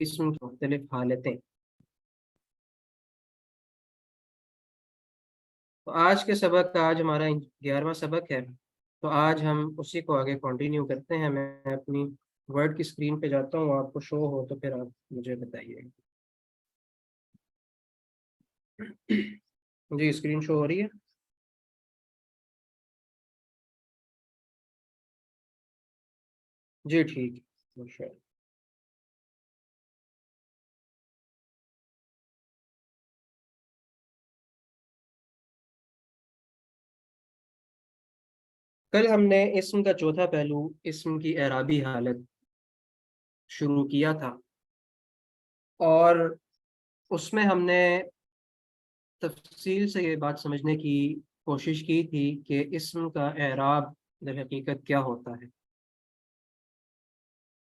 اسم کی مختلف حالتیں۔ تو آج کے سبق کا آج ہمارا 11واں سبق ہے، تو آج ہم اسی کو آگے کنٹینیو کرتے ہیں۔ میں اپنی ورڈ کی اسکرین پہ جاتا ہوں، آپ کو شو ہو تو پھر آپ مجھے بتائیے۔ جی اسکرین شو ہو رہی ہے؟ جی ٹھیک ہے، ماشاء اللہ۔ کل ہم نے اسم کا چوتھا پہلو، اسم کی اعرابی حالت شروع کیا تھا، اور اس میں ہم نے تفصیل سے یہ بات سمجھنے کی کوشش کی تھی کہ اسم کا اعراب در حقیقت کیا ہوتا ہے،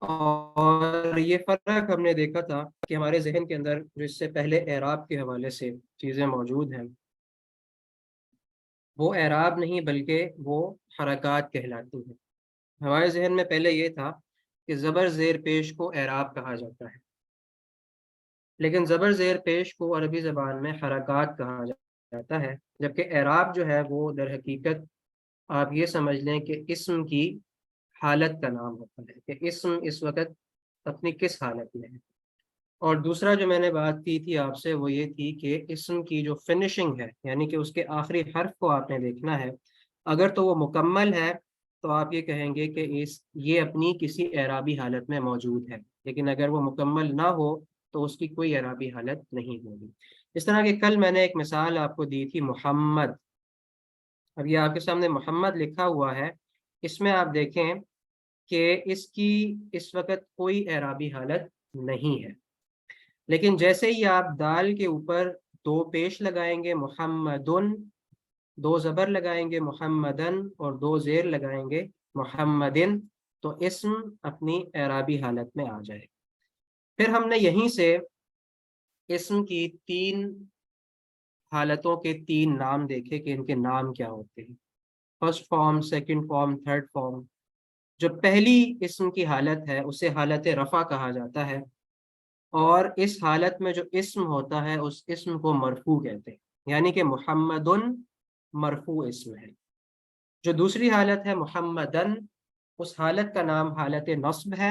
اور یہ فرق ہم نے دیکھا تھا کہ ہمارے ذہن کے اندر جو اس سے پہلے اعراب کے حوالے سے چیزیں موجود ہیں، وہ اعراب نہیں بلکہ وہ حرکات کہلاتی ہیں۔ ہمارے ذہن میں پہلے یہ تھا کہ زبر زیر پیش کو اعراب کہا جاتا ہے، لیکن زبر زیر پیش کو عربی زبان میں حرکات کہا جاتا ہے، جبکہ اعراب جو ہے وہ در حقیقت آپ یہ سمجھ لیں کہ اسم کی حالت کا نام ہوتا ہے، کہ اسم اس وقت اپنی کس حالت میں ہے۔ اور دوسرا جو میں نے بات کی تھی آپ سے، وہ یہ تھی کہ اسم کی جو فنشنگ ہے، یعنی کہ اس کے آخری حرف کو آپ نے دیکھنا ہے، اگر تو وہ مکمل ہے تو آپ یہ کہیں گے کہ یہ اپنی کسی اعرابی حالت میں موجود ہے، لیکن اگر وہ مکمل نہ ہو تو اس کی کوئی اعرابی حالت نہیں ہوگی۔ اس طرح کہ کل میں نے ایک مثال آپ کو دی تھی، محمد۔ اب یہ آپ کے سامنے محمد لکھا ہوا ہے، اس میں آپ دیکھیں کہ اس کی اس وقت کوئی اعرابی حالت نہیں ہے، لیکن جیسے ہی آپ دال کے اوپر دو پیش لگائیں گے، محمدن، دو زبر لگائیں گے، محمدن، اور دو زیر لگائیں گے، محمدن، تو اسم اپنی اعرابی حالت میں آ جائے۔ پھر ہم نے یہیں سے اسم کی تین حالتوں کے تین نام دیکھے کہ ان کے نام کیا ہوتے ہیں، first form, second form, third form. جو پہلی اسم کی حالت ہے اسے حالت رفع کہا جاتا ہے، اور اس حالت میں جو اسم ہوتا ہے اس اسم کو مرفوع کہتے ہیں، یعنی کہ محمدن مرفوع اسم ہے۔ جو دوسری حالت ہے محمدن، اس حالت کا نام حالت نصب ہے،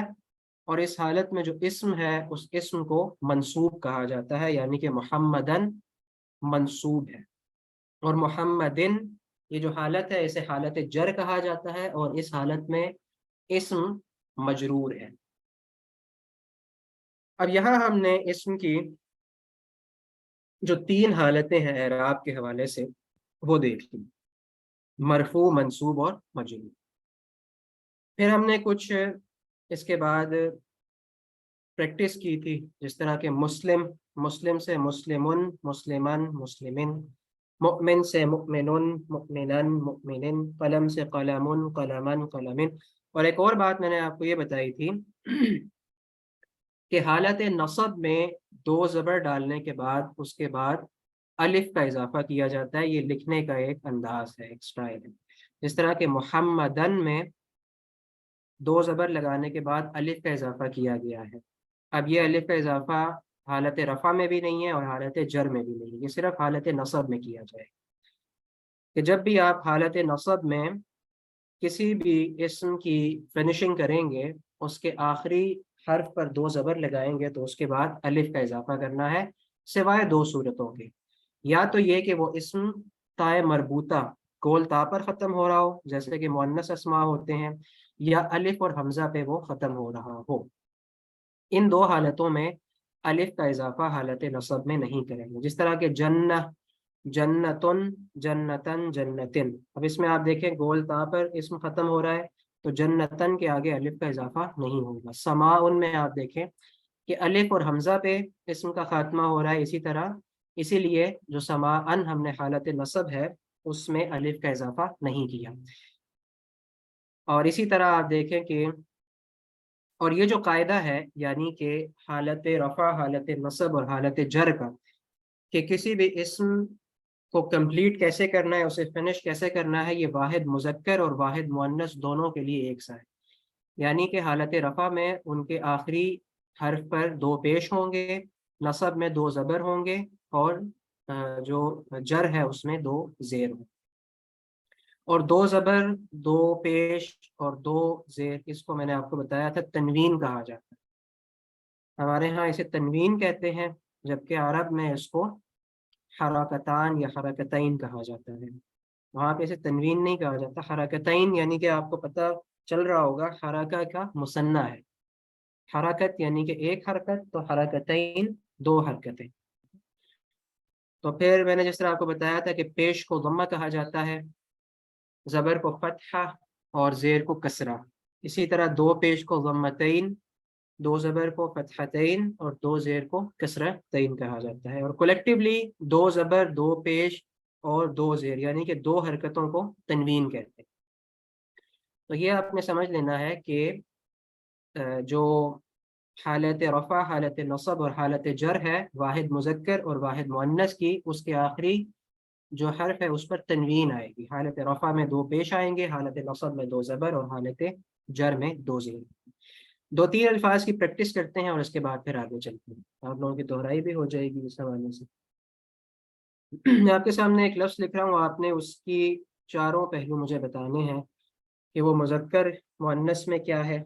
اور اس حالت میں جو اسم ہے اس اسم کو منصوب کہا جاتا ہے، یعنی کہ محمدن منصوب ہے۔ اور محمدن، یہ جو حالت ہے اسے حالت جر کہا جاتا ہے، اور اس حالت میں اسم مجرور ہے۔ اب یہاں ہم نے اسم کی جو تین حالتیں ہیں اعراب کے حوالے سے وہ دیکھ لی، مرفوع، منصوب اور مجرور۔ پھر ہم نے کچھ اس کے بعد پریکٹس کی تھی، جس طرح کہ مسلم، مسلم سے مسلمن، مسلمن، مسلمن، مؤمن سے مؤمنن، مؤمنن، مؤمنن، قلم سے قلمن، قلمن، قلمن۔ اور ایک اور بات میں نے آپ کو یہ بتائی تھی کہ حالت نصب میں دو زبر ڈالنے کے بعد اس کے بعد الف کا اضافہ کیا جاتا ہے، یہ لکھنے کا ایک انداز ہے، ایک سٹائل ہے۔ جس طرح کہ محمدن میں دو زبر لگانے کے بعد الف کا اضافہ کیا گیا ہے۔ اب یہ الف کا اضافہ حالت رفع میں بھی نہیں ہے اور حالت جر میں بھی نہیں ہے، یہ صرف حالت نصب میں کیا جائے کہ جب بھی آپ حالت نصب میں کسی بھی اسم کی فنشنگ کریں گے، اس کے آخری حرف پر دو زبر لگائیں گے تو اس کے بعد الف کا اضافہ کرنا ہے، سوائے دو صورتوں کے، یا تو یہ کہ وہ اسم تائے مربوطہ گول تا پر ختم ہو رہا ہو جیسے کہ مؤنث اسماء ہوتے ہیں، یا الف اور حمزہ پہ وہ ختم ہو رہا ہو۔ ان دو حالتوں میں الف کا اضافہ حالت نصب میں نہیں کریں گے، جس طرح کہ جنہ، جنتن، جنتن، جنتن۔ اب اس میں آپ دیکھیں گول تا پر اسم ختم ہو رہا ہے تو جنتن کے آگے الف کا اضافہ نہیں ہوگا۔ سماعن میں آپ دیکھیں کہ الف اور حمزہ پہ اسم کا خاتمہ ہو رہا ہے، اسی طرح اسی لیے جو سماعن ہم نے حالت نصب ہے اس میں الف کا اضافہ نہیں کیا۔ اور اسی طرح آپ دیکھیں کہ اور یہ جو قاعدہ ہے، یعنی کہ حالت رفع، حالت نصب اور حالت جر کا، کہ کسی بھی اسم کو کمپلیٹ کیسے کرنا ہے، اسے فنش کیسے کرنا ہے، یہ واحد مذکر اور واحد مؤنث دونوں کے لیے ایک سا ہے۔ یعنی کہ حالت رفع میں ان کے آخری حرف پر دو پیش ہوں گے، نصب میں دو زبر ہوں گے، اور جو جر ہے اس میں دو زیر ہوں، اور دو زبر، دو پیش اور دو زیر، اس کو میں نے آپ کو بتایا تھا تنوین کہا جاتا ہے۔ ہمارے ہاں اسے تنوین کہتے ہیں، جبکہ عرب میں اس کو حرکتان یا حرکتین کہا جاتا ہے۔ وہاں پہ اسے تنوین نہیں کہا جاتا، حرکتین یعنی کہ آپ کو پتہ چل رہا ہوگا حرکہ کا مثنیٰ ہے، حرکت یعنی کہ ایک حرکت، تو حرکتین دو حرکتیں۔ تو پھر میں نے جس طرح آپ کو بتایا تھا کہ پیش کو ضمہ کہا جاتا ہے، زبر کو فتحہ اور زیر کو کسرہ، اسی طرح دو پیش کو ضمتین، دو زبر کو فتحتین اور دو زیر کو کسرتین کہا جاتا ہے، اور کولیکٹیولی دو زبر، دو پیش اور دو زیر یعنی کہ دو حرکتوں کو تنوین کہتے ہیں۔ تو یہ آپ نے سمجھ لینا ہے کہ جو حالت رفع، حالت نصب اور حالت جر ہے، واحد مذکر اور واحد مؤنث کی، اس کے آخری جو حرف ہے اس پر تنوین آئے گی۔ حالت رفع میں دو پیش آئیں گے، حالت نصب میں دو زبر اور حالت جر میں دو زیر۔ دو تین الفاظ کی پریکٹس کرتے ہیں اور اس کے بعد پھر آگے چلتے ہیں، آپ لوگوں کی دہرائی بھی ہو جائے گی اس حوالے سے۔ میں آپ کے سامنے ایک لفظ لکھ رہا ہوں، آپ نے اس کی چاروں پہلو مجھے بتانے ہیں کہ وہ مذکر مؤنث میں کیا ہے۔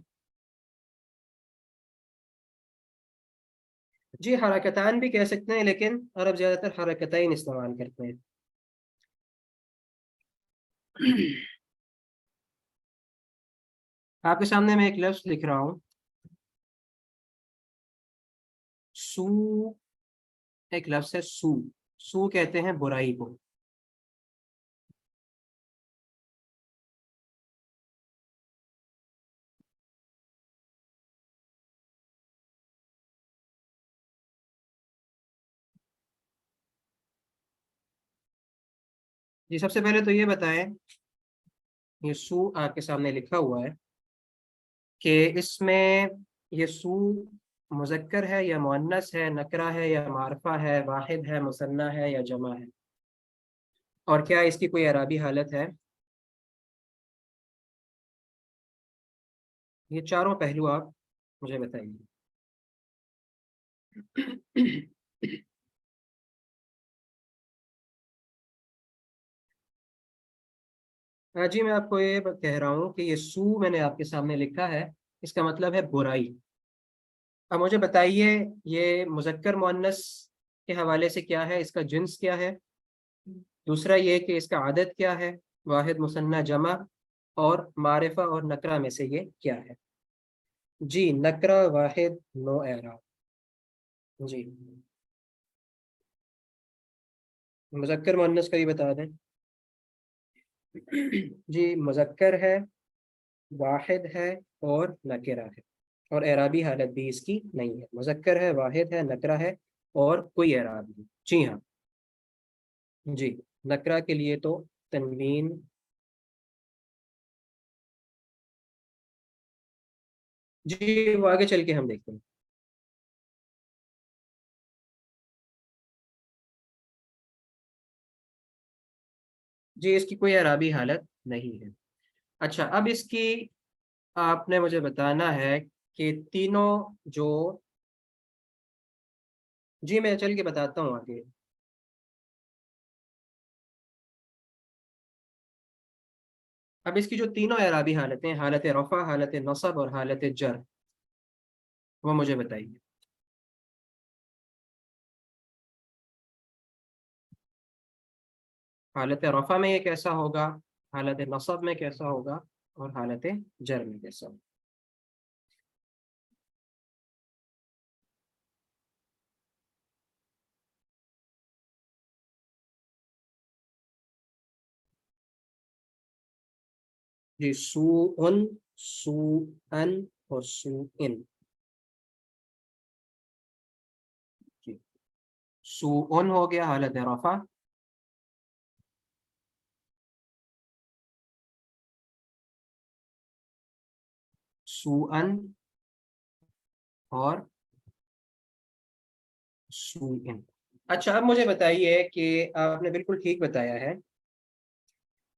جی حرکتان بھی کہہ سکتے ہیں، لیکن عرب زیادہ تر حرکتین استعمال کرتے ہیں۔ آپ کے سامنے میں ایک لفظ لکھ رہا ہوں، سو، ایک لفظ ہے سو، سو کہتے ہیں برائی کو۔ جی سب سے پہلے تو یہ بتائیں، یہ سو آپ کے سامنے لکھا ہوا ہے کہ اس میں یہ سو مذکر ہے یا مؤنث ہے، نکرہ ہے یا معرفہ ہے، واحد ہے، مثنیٰ ہے یا جمع ہے، اور کیا اس کی کوئی اعرابی حالت ہے؟ یہ چاروں پہلو آپ مجھے بتائیے۔ جی میں آپ کو یہ کہہ رہا ہوں کہ یہ سو میں نے آپ کے سامنے لکھا ہے، اس کا مطلب ہے برائی۔ اب مجھے بتائیے یہ مذکر مؤنث کے حوالے سے کیا ہے، اس کا جنس کیا ہے، دوسرا یہ کہ اس کا عدد کیا ہے، واحد، مثنیٰ، جمع، اور معرفہ اور نکرہ میں سے یہ کیا ہے؟ جی نکرہ، واحد، نو اعراب۔ جی مذکر مؤنث کا بھی بتا دیں۔ جی مذکر ہے، واحد ہے اور نکرہ ہے، اور اعرابی حالت بھی اس کی نہیں ہے۔ مذکر ہے، واحد ہے، نکرہ ہے اور کوئی اعراب نہیں۔ جی ہاں، جی نکرہ کے لیے تو تنوین، جی وہ آگے چل کے ہم دیکھتے ہیں۔ جی اس کی کوئی اعرابی حالت نہیں ہے۔ اچھا اب اس کی آپ نے مجھے بتانا ہے کہ تینوں جو، جی میں چل کے بتاتا ہوں آگے۔ اب اس کی جو تینوں اعرابی حالتیں، حالت رفع، حالت نصب اور حالت جر، وہ مجھے بتائیے۔ حالت رفع میں یہ کیسا ہوگا، حالت نصب میں کیسا ہوگا، اور حالت جر میں کیسا ہوگا؟ جی سو ان، سو ان اور سو ان۔ جی سو ان ہو گیا حالت رفع، سو ان اور سو ان۔ اچھا اب مجھے بتائیے کہ آپ نے بالکل ٹھیک بتایا ہے،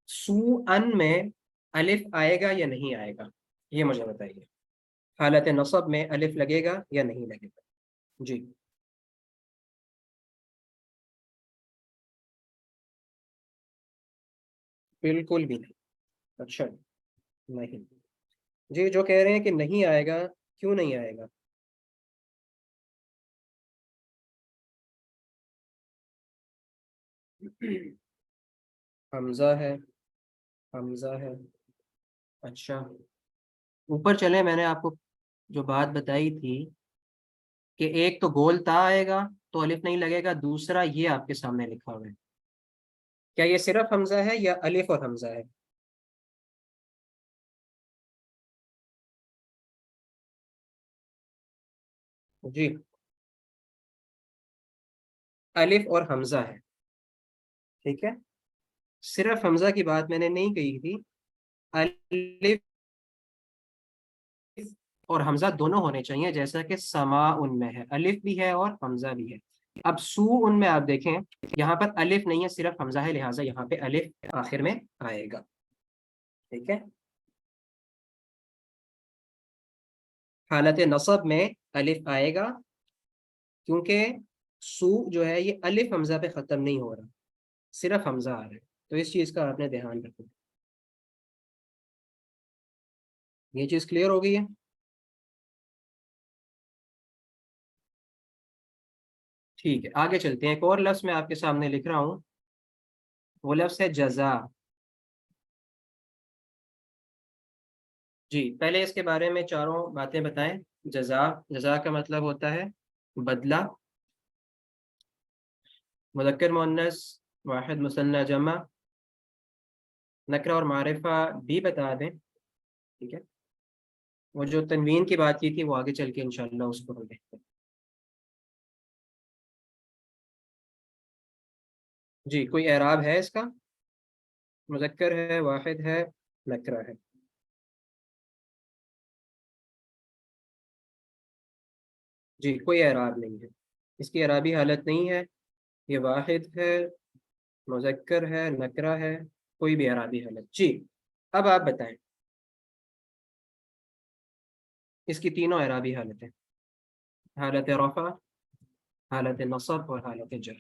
سو ان میں الف آئے گا یا نہیں آئے گا، یہ مجھے بتائیے۔ حالت نصب میں الف لگے گا یا نہیں لگے گا؟ جی بالکل بھی نہیں. اچھا نہیں. جی جو کہہ رہے ہیں کہ نہیں آئے گا، کیوں نہیں آئے گا؟ حمزہ ہے. حمزہ ہے. اچھا اوپر چلے، میں نے آپ کو جو بات بتائی تھی کہ ایک تو گول تا آئے گا تو الف نہیں لگے گا، دوسرا یہ آپ کے سامنے لکھا ہوا ہے. کیا یہ صرف حمزہ ہے یا الف اور حمزہ ہے؟ جی الف اور حمزہ ہے. ٹھیک ہے، صرف حمزہ کی بات میں نے نہیں کہی تھی. الف اور حمزہ دونوں ہونے چاہیے، جیسا کہ سما ان میں ہے، الف بھی ہے اور حمزہ بھی ہے. اب سو ان میں آپ دیکھیں، یہاں پر الف نہیں ہے، صرف حمزہ ہے، لہٰذا یہاں پہ الف آخر میں آئے گا. ٹھیک ہے. حالت نصب میں الف آئے گا کیونکہ سو جو ہے یہ الف حمزہ پہ ختم نہیں ہو رہا، صرف حمزہ آ رہا ہے. تو اس چیز کا آپ نے دھیان رکھنا. یہ چیز کلیئر ہو گئی ہے؟ ٹھیک ہے آگے چلتے ہیں. ایک اور لفظ میں آپ کے سامنے لکھ رہا ہوں، وہ لفظ ہے جزا. جی پہلے اس کے بارے میں چاروں باتیں بتائیں. جزا، جزا کا مطلب ہوتا ہے بدلہ. مذکر مؤنث، واحد مثنیٰ جمع، نکرہ اور معرفہ بھی بتا دیں. ٹھیک ہے، وہ جو تنوین کی بات کی تھی وہ آگے چل کے انشاءاللہ اس کو ہم دیکھتے ہیں. جی کوئی اعراب ہے اس کا؟ مذکر ہے، واحد ہے، نکرہ ہے. جی کوئی اعراب نہیں ہے، اس کی اعرابی حالت نہیں ہے. یہ واحد ہے، مذکر ہے، نکرہ ہے، کوئی بھی اعرابی حالت. جی اب آپ بتائیں اس کی تینوں اعرابی حالتیں: حالت رفع، حالت نصب اور حالت جر.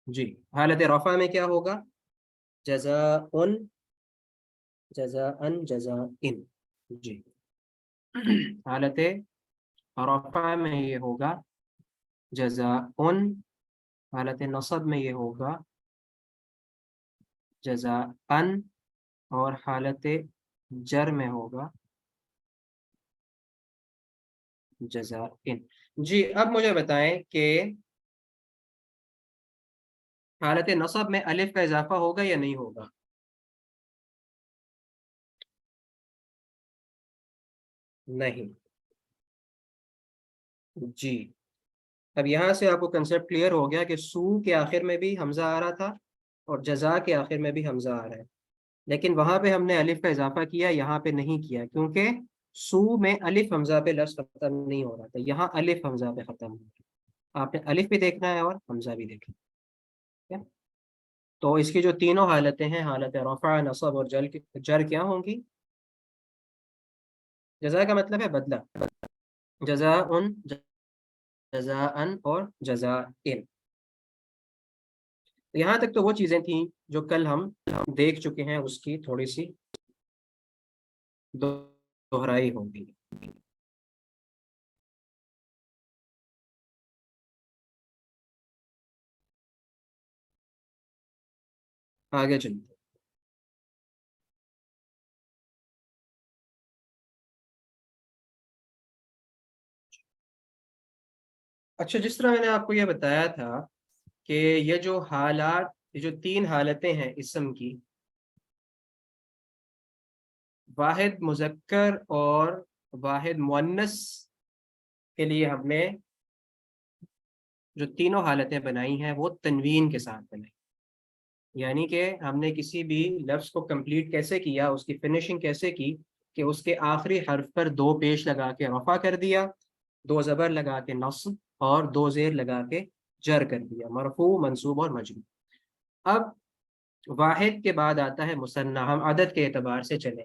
جی حالت رفع میں کیا ہوگا؟ جزاء، جزاء، جزاء. جی حالت رفع میں یہ ہوگا جزاء، حالت نصب میں یہ ہوگا جزاء، اور حالت جر میں ہوگا جزاء. جی اب مجھے بتائیں کہ حالت نصب میں الف کا اضافہ ہوگا یا نہیں ہوگا؟ نہیں. جی اب یہاں سے آپ کو کنسیپٹ کلیئر ہو گیا کہ سو کے آخر میں بھی حمزہ آ رہا تھا اور جزا کے آخر میں بھی حمزہ آ رہا ہے، لیکن وہاں پہ ہم نے الف کا اضافہ کیا، یہاں پہ نہیں کیا کیونکہ سو میں الف حمزہ پہ لفظ ختم نہیں ہو رہا تھا، یہاں الف حمزہ پہ ختم ہو رہا ہے. آپ نے الف بھی دیکھنا ہے اور حمزہ بھی دیکھنا ہے. تو اس کی جو تینوں حالتیں ہیں، حالت رفع، نصب اور جر کیا ہوں گی؟ جزا کا مطلب ہے بدلہ، جزاء، جزاء اور جزاء. یہاں تک تو وہ چیزیں تھیں جو کل ہم دیکھ چکے ہیں، اس کی تھوڑی سی دہرائی ہوگی. آگے چلتے ہیں. اچھا جس طرح میں نے آپ کو یہ بتایا تھا کہ یہ جو حالات، یہ جو تین حالتیں ہیں اسم کی، واحد مذکر اور واحد مؤنث کے لیے ہم نے جو تینوں حالتیں بنائی ہیں وہ تنوین کے ساتھ بنائی. یعنی کہ ہم نے کسی بھی لفظ کو کمپلیٹ کیسے کیا، اس کی فنیشنگ کیسے کی کہ اس کے آخری حرف پر دو پیش لگا کے رفع کر دیا، دو زبر لگا کے نصب اور دو زیر لگا کے جر کر دیا، مرفوع، منصوب اور مجرور. اب واحد کے بعد آتا ہے مثنیٰ، ہم عدد کے اعتبار سے چلیں.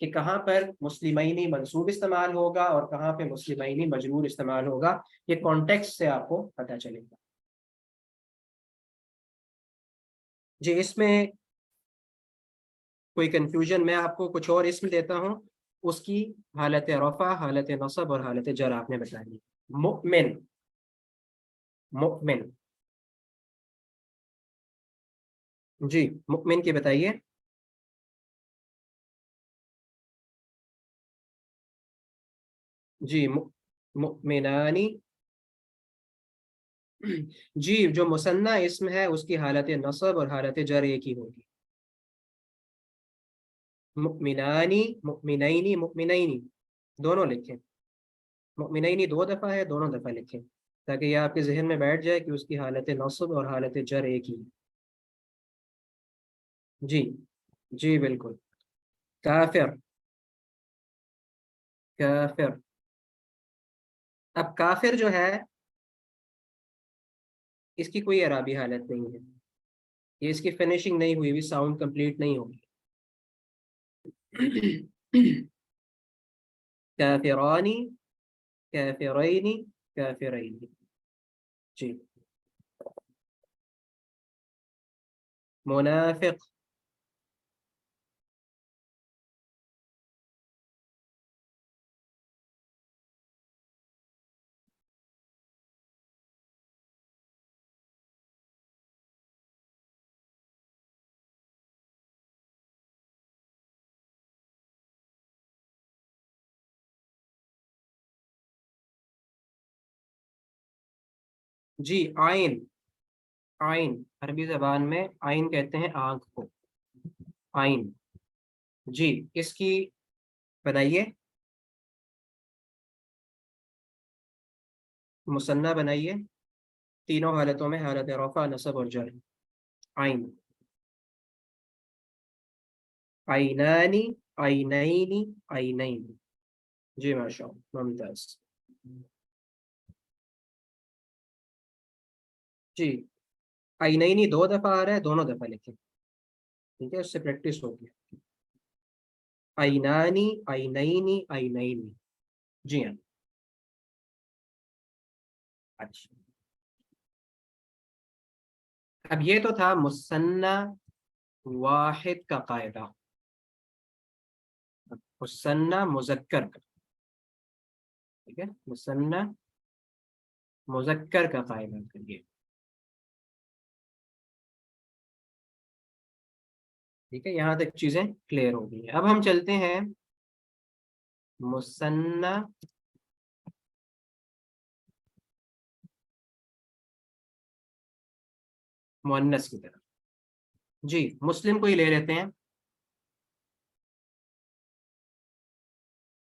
کہ کہاں پر مسلمینی منصوب استعمال ہوگا اور کہاں پہ مسلمینی مجرور استعمال ہوگا، یہ کانٹیکسٹ سے آپ کو پتہ چلے گا۔ جی اس میں کوئی کنفیوژن، میں آپ کو کچھ اور اسم دیتا ہوں، اس کی حالت رفع، حالت نصب اور حالت جر آپ نے بتانی۔ مؤمن، مؤمن، جی مؤمن کی بتائیے۔ جی مؤمنانی، جی جو مثنیٰ اسم ہے اس کی حالت نصب اور حالت جر ایک ہی ہوگی۔ مؤمنانی، مؤمنینی، مؤمنینی دونوں لکھیں، مؤمنینی دو دفعہ ہے، دونوں دفعہ لکھیں تاکہ یہ آپ کے ذہن میں بیٹھ جائے کہ اس کی حالت نصب اور حالت جر ایک ہی ہے۔ جی جی بالکل۔ کافر، کافر، اب کافر جو ہے اس کی کوئی اعرابی حالت نہیں ہے، یہ اس کی فنیشنگ نہیں ہوئی، ساؤنڈ کمپلیٹ نہیں ہوگی۔ کافرانی، کافرینی، کافرینی، جی منافق، جی آئین، آئین عربی زبان میں آئین کہتے ہیں آنکھ کو، آئین، جی اس کی بنائیے، مثنیٰ بنائیے تینوں حالتوں میں، حالت رفع، نصب اور جر۔ آئین، آئینانی، آئینینی، آئینین، جی ماشاء اللہ ممتاز۔ جی آئینینی دو دفعہ آ رہا ہے، دونوں دفعہ لکھیں، ٹھیک ہے، اس سے پریکٹس ہوگی۔ آئینانی، آئینینی، آئینینی، جی ہاں، اچھا۔ اب یہ تو تھا مثنیٰ واحد کا قاعدہ، مثنیٰ مذکر کا، ٹھیک ہے، مثنیٰ مذکر کا قاعدہ کریے، ٹھیک ہے، یہاں تک چیزیں کلیئر ہو گئی ہیں۔ اب ہم چلتے ہیں مثنیٰ مؤنث کی طرف۔ جی مسلم کو ہی لے لیتے ہیں،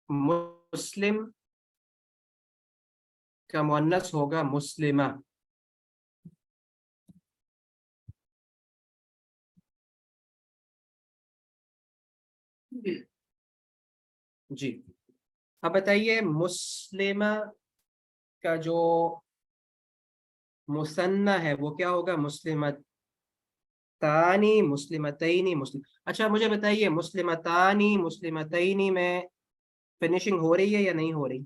مسلم کا مؤنث ہوگا مسلمہ، جی اب بتائیے مسلمہ کا جو مثنیٰ ہے وہ کیا ہوگا؟ مسلمتانی، مسلمتینی، مسلم، اچھا مجھے بتائیے مسلمتانی، مسلمتینی میں فنیشنگ ہو رہی ہے یا نہیں ہو رہی؟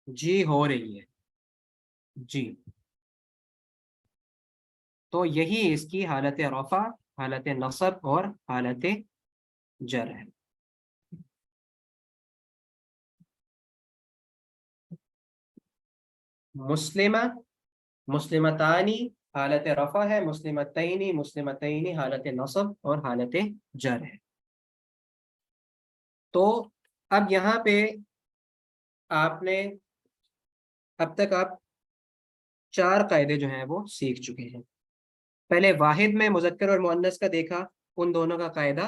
جی ہو رہی ہے، جی تو یہی اس کی حالت رفع، حالت نصب اور حالت جر ہے۔ مسلمہ، مسلمتانی حالت رفع ہے، مسلمتینی، مسلمتینی حالت نصب اور حالت جر ہے۔ تو اب یہاں پہ آپ نے اب تک آپ چار قاعدے جو ہیں وہ سیکھ چکے ہیں۔ پہلے واحد میں مذکر اور مؤنث کا دیکھا، ان دونوں کا قاعدہ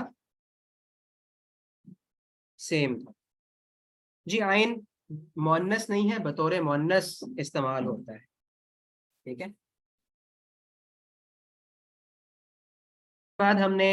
سیم تھا۔ جی آئین مؤنث نہیں ہے، بطور مؤنث استعمال ہوتا ہے، ٹھیک ہے۔ بعد ہم نے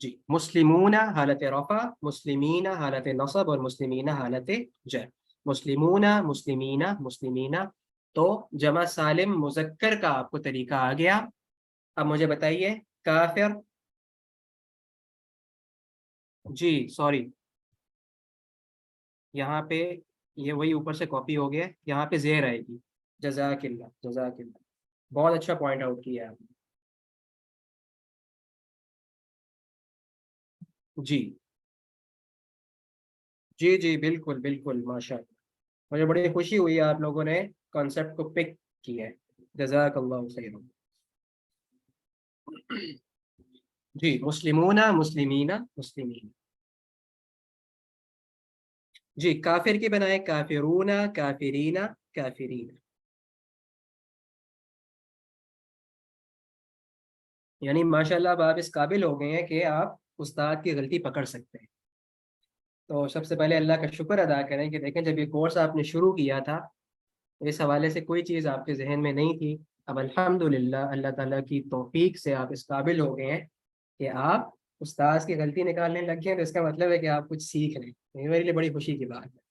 جی مسلمون حالت رفع، مسلمین حالت نصب، اور مسلمین حالت جر. مسلمون، مسلمین، مسلمین. تو جمع سالم مذکر کا آپ کو طریقہ آ گیا. اب مجھے بتائیے کافر. جی سوری، یہاں پہ یہ وہی اوپر سے کاپی ہو گیا، یہاں پہ زیر آئے گی. جزاک اللہ، جزاک اللہ. بہت اچھا پوائنٹ آؤٹ کیا آپ نے. جی جی جی بالکل بالکل، ماشاء اللہ. مجھے بڑی خوشی ہوئی آپ لوگوں نے کانسیپٹ کو پک کیا ہے. جزاک اللہ خیر. جی مسلمون، مسلمین، مسلمین. جی کافر کی بنائے کافرون، کافرین، کافرین. یعنی ماشاءاللہ اب آپ اس قابل ہو گئے ہیں کہ آپ استاد کی غلطی پکڑ سکتے ہیں. تو سب سے پہلے اللہ کا شکر ادا کریں کہ دیکھیں جب یہ کورس آپ نے شروع کیا تھا اس حوالے سے کوئی چیز آپ کے ذہن میں نہیں تھی. اب الحمدللہ اللہ تعالیٰ کی توفیق سے آپ اس قابل ہو گئے ہیں کہ آپ استاذ کی غلطی نکالنے لگ گئے ہیں. تو اس کا مطلب ہے کہ آپ کچھ سیکھ رہے ہیں. یہ میرے لیے بڑی خوشی کی بات ہے.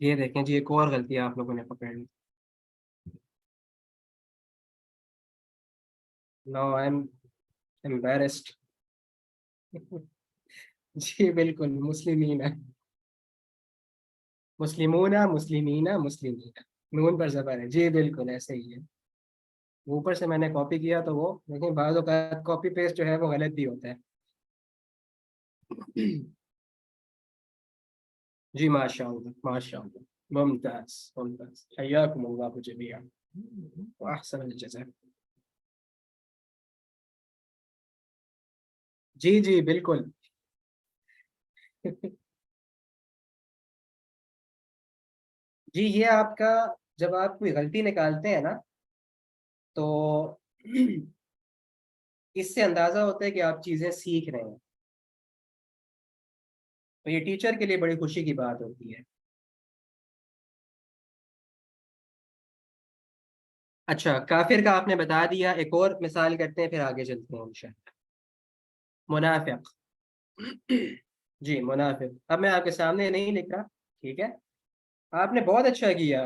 یہ دیکھیں جی ایک اور غلطی آپ لوگوں نے پکڑ لی. نو آئی ایم embarrassed. جی بالکل مسلمین، مسلمون، مسلمین، مسلمین. نون پر زبر ہے. جی بالکل ایسے ہی ہے. اوپر سے میں نے کاپی کیا تو وہ لیکن بعض اوقات کاپی پیسٹ جو ہے وہ غلط بھی ہوتا ہے. جی ماشاء اللہ، ماشاء اللہ. ممتاز ممتاز، حیاکم اللہ جمیعا واحسن الجزاء. جی جی بالکل. جی یہ آپ کا جب آپ کوئی غلطی نکالتے ہیں نا تو اس سے اندازہ ہوتا ہے کہ آپ چیزیں سیکھ رہے ہیں. تو یہ ٹیچر کے لیے بڑی خوشی کی بات ہوتی ہے. اچھا کافر کا آپ نے بتا دیا، ایک اور مثال کرتے ہیں پھر آگے چلتے ہیں انشاءاللہ. منافق. جی منافق اب میں آپ کے سامنے نہیں لکھ رہا. ٹھیک ہے. آپ نے بہت اچھا کیا،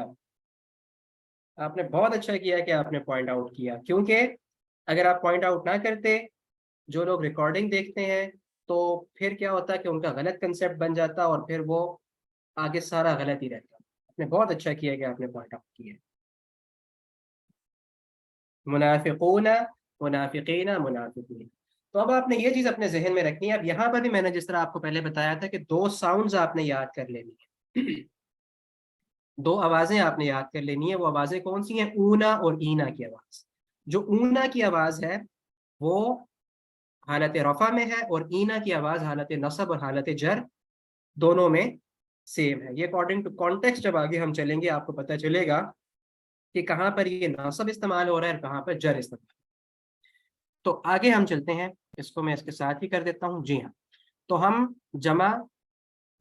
آپ نے بہت اچھا کیا کہ آپ نے پوائنٹ آؤٹ کیا. کیونکہ اگر آپ پوائنٹ آؤٹ نہ کرتے جو لوگ ریکارڈنگ دیکھتے ہیں تو پھر کیا ہوتا ہے کہ ان کا غلط کنسیپٹ بن جاتا اور پھر وہ آگے سارا غلط ہی رہتا. آپ نے بہت اچھا کیا کہ آپ نے پوائنٹ آؤٹ کیا. منافقون، منافقین، منافقین. تو اب آپ نے یہ چیز اپنے ذہن میں رکھنی ہے. اب یہاں پر بھی میں نے جس طرح آپ کو پہلے بتایا تھا کہ دو ساؤنڈز آپ نے یاد کر لینی ہے. دو آوازیں آپ نے یاد کر لینی ہے. وہ آوازیں کون سی ہیں؟ اونا اور اینا کی آواز. جو اونا کی آواز ہے وہ حالت رفع میں ہے، اور اینا کی آواز حالت نصب اور حالت جر دونوں میں سیم ہے. یہ اکارڈنگ ٹو کانٹیکسٹ جب آگے ہم چلیں گے آپ کو پتہ چلے گا کہ کہاں پر یہ نصب استعمال ہو رہا ہے اور کہاں پر جر استعمال. تو آگے ہم چلتے ہیں. اس کو میں اس کے ساتھ ہی کر دیتا ہوں. جی ہاں. تو ہم جمع،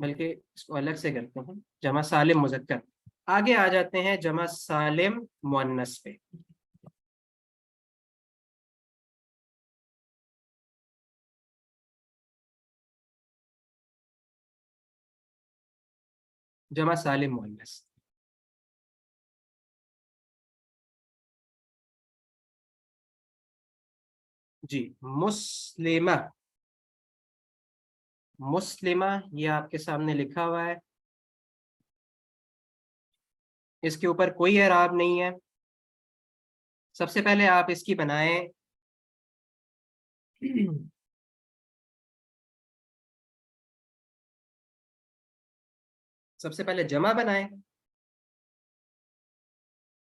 بلکہ اس کو الگ سے کرتے ہیں، جمع سالم مذکر. آگے آ جاتے ہیں جمع سالم مؤنث پہ. جمع سالم مؤنث. جی مسلمہ. مسلمہ یہ آپ کے سامنے لکھا ہوا ہے. اس کے اوپر کوئی اعراب نہیں ہے. سب سے پہلے آپ اس کی بنائیں سب سے پہلے جمع بنائیں.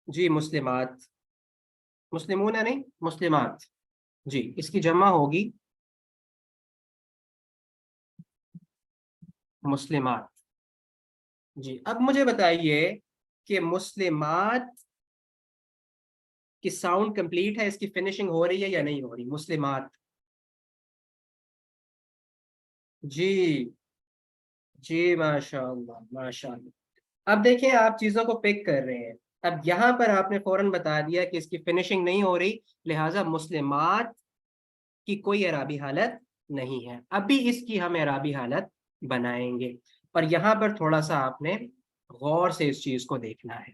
جی مسلمات. مسلمون ہے نہیں، مسلمات. جی اس کی جمع ہوگی مسلمات. جی اب مجھے بتائیے کہ مسلمات کی ساؤنڈ کمپلیٹ ہے، اس کی فنیشنگ ہو رہی ہے یا نہیں ہو رہی؟ مسلمات. جی جی ماشاءاللہ ماشاءاللہ. اب دیکھیں آپ چیزوں کو پک کر رہے ہیں. اب یہاں پر آپ نے فوراً بتا دیا کہ اس کی فنیشنگ نہیں ہو رہی، لہٰذا مسلمات کی کوئی اعرابی حالت نہیں ہے. اب بھی اس کی ہم اعرابی حالت بنائیں گے، اور یہاں پر تھوڑا سا آپ نے غور سے اس چیز کو دیکھنا ہے.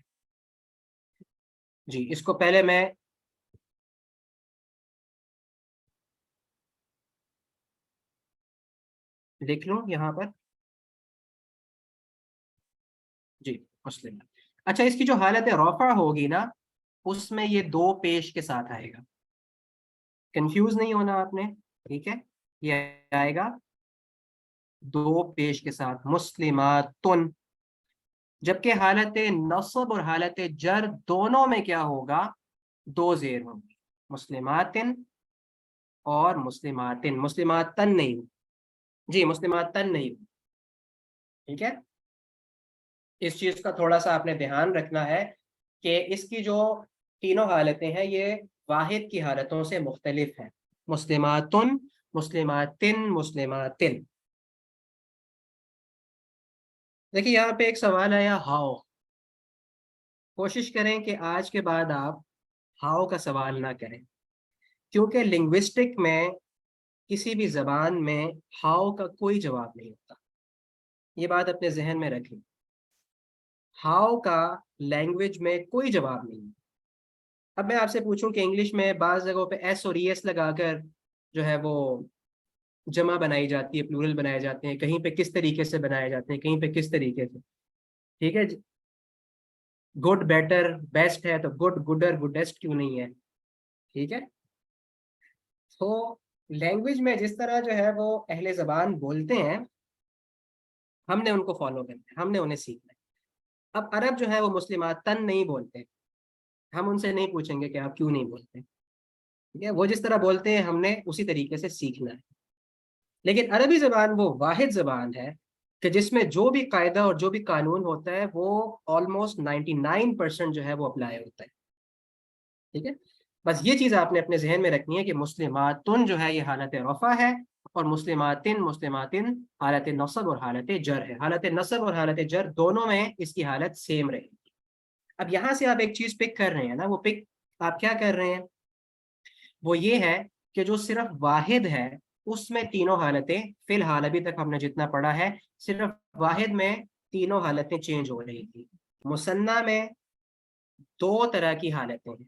جی اس کو پہلے میں لکھ لوں یہاں پر. جی مسلم. اچھا اس کی جو حالت رفع ہوگی نا، اس میں یہ دو پیش کے ساتھ آئے گا. کنفیوز نہیں ہونا آپ نے، ٹھیک ہے. یہ آئے گا دو پیش کے ساتھ، مسلماتن. جبکہ حالت نصب اور حالت جر دونوں میں کیا ہوگا؟ دو زیر ہوں گی، مسلماتن اور مسلماتن. مسلماتن نہیں، جی مسلماتن نہیں، ٹھیک ہے. اس چیز کا تھوڑا سا آپ نے دھیان رکھنا ہے کہ اس کی جو تینوں حالتیں ہیں یہ واحد کی حالتوں سے مختلف ہیں. مسلماتن، مسلماتن، مسلماتن. دیکھیے یہاں پہ ایک سوال آیا ہاؤ. کوشش کریں کہ آج کے بعد آپ ہاؤ کا سوال نہ کریں، کیونکہ لنگوسٹک میں کسی بھی زبان میں ہاؤ کا کوئی جواب نہیں ہوتا. یہ بات اپنے ذہن میں رکھیں. ہاؤ کا لینگویج میں کوئی جواب نہیں. اب میں آپ سے پوچھوں کہ انگلش میں بعض جگہوں پہ ایس اور ای ایس لگا کر جو ہے وہ جمع بنائی جاتی ہے، پلورل بنائے جاتے ہیں، کہیں پہ کس طریقے سے بنائے جاتے ہیں، کہیں پہ کس طریقے سے. ٹھیک ہے. گڈ بیٹر بیسٹ ہے تو گڈ گڈر گڈیسٹ کیوں نہیں ہے؟ ٹھیک ہے. تو لینگویج میں جس طرح جو ہے وہ اہل زبان بولتے ہیں، ہم نے ان کو فالو کرنا ہے، ہم نے انہیں سیکھنا ہے. اب عرب جو ہے وہ مسلمات تن نہیں بولتے، ہم ان سے نہیں پوچھیں گے کہ آپ کیوں نہیں بولتے. ٹھیک ہے. وہ جس طرح بولتے ہیں ہم نے اسی طریقے سے سیکھنا ہے. لیکن عربی زبان وہ واحد زبان ہے کہ جس میں جو بھی قاعدہ اور جو بھی قانون ہوتا ہے وہ آلموسٹ 99% جو ہے وہ اپلائی ہوتا ہے. ٹھیک ہے. بس یہ چیز آپ نے اپنے ذہن میں رکھنی ہے کہ مسلماتن جو ہے یہ حالت رفع ہے، اور مسلماتن، مسلماتن حالت نصب اور حالت جر ہے. حالت نصب اور حالت جر دونوں میں اس کی حالت سیم رہے گی. اب یہاں سے آپ ایک چیز پک کر رہے ہیں نا، وہ پک آپ کیا کر رہے ہیں؟ وہ یہ ہے کہ جو صرف واحد ہے اس میں تینوں حالتیں فی الحال ابھی تک ہم نے جتنا پڑھا ہے، صرف واحد میں تینوں حالتیں چینج ہو رہی تھی. مثنیٰ میں دو طرح کی حالتیں ہیں.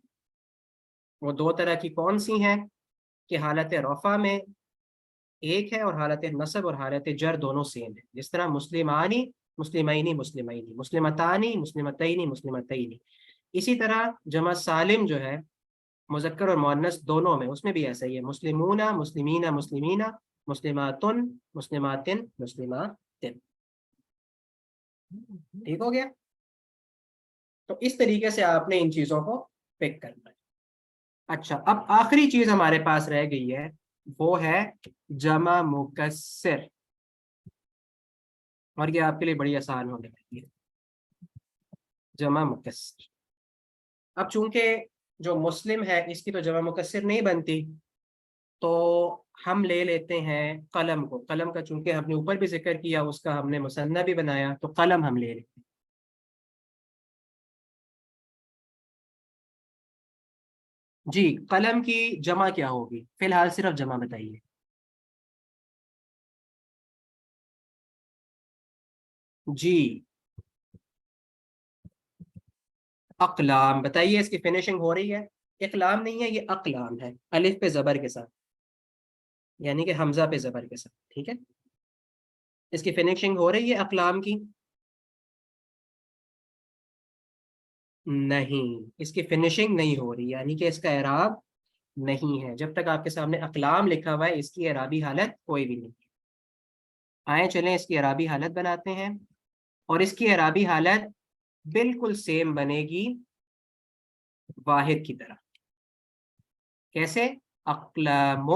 وہ دو طرح کی کون سی ہیں؟ کہ حالت رفع میں ایک ہے، اور حالت نصب اور حالت جر دونوں سیم ہے. جس طرح مسلمانی، مسلمینی، مسلمینی، مسلمتانی، مسلمتینی، مسلمتینی. اسی طرح جمع سالم جو ہے مذکر اور مؤنث دونوں میں، اس میں بھی ایسا ہی ہے، مسلمون، مسلمین، مسلمین، مسلماتن، مسلماتن، مسلماتن. ٹھیک ہو گیا؟ تو اس طریقے سے آپ نے ان چیزوں کو پک کرنا ہے. اچھا اب آخری چیز ہمارے پاس رہ گئی ہے، وہ ہے جمع مکسر، اور یہ آپ کے لیے بڑی آسان ہونے والی ہے. جمع مکسر. اب چونکہ جو مسلم ہے اس کی تو جمع مکسر نہیں بنتی، تو ہم لے لیتے ہیں قلم کو. قلم کا چونکہ ہم نے اوپر بھی ذکر کیا، اس کا ہم نے مثنیٰ بھی بنایا، تو قلم ہم لے لیتے ہیں. جی قلم کی جمع کیا ہوگی؟ فی الحال صرف جمع بتائیے. جی اقلام. بتائیے اس کی فنیشنگ ہو رہی ہے؟ اقلام نہیں ہے، یہ اقلام ہے، الف پہ زبر کے ساتھ، یعنی کہ حمزہ پہ زبر کے ساتھ. ٹھیک ہے. اس کی فنیشنگ ہو رہی ہے اقلام کی؟ نہیں، اس کی فنیشنگ نہیں ہو رہی، یعنی کہ اس کا اعراب نہیں ہے. جب تک آپ کے سامنے اقلام لکھا ہوا ہے اس کی اعرابی حالت کوئی بھی نہیں. آئیں چلیں اس کی اعرابی حالت بناتے ہیں، اور اس کی اعرابی حالت بالکل سیم بنے گی واحد کی طرح. کیسے؟ اقلام،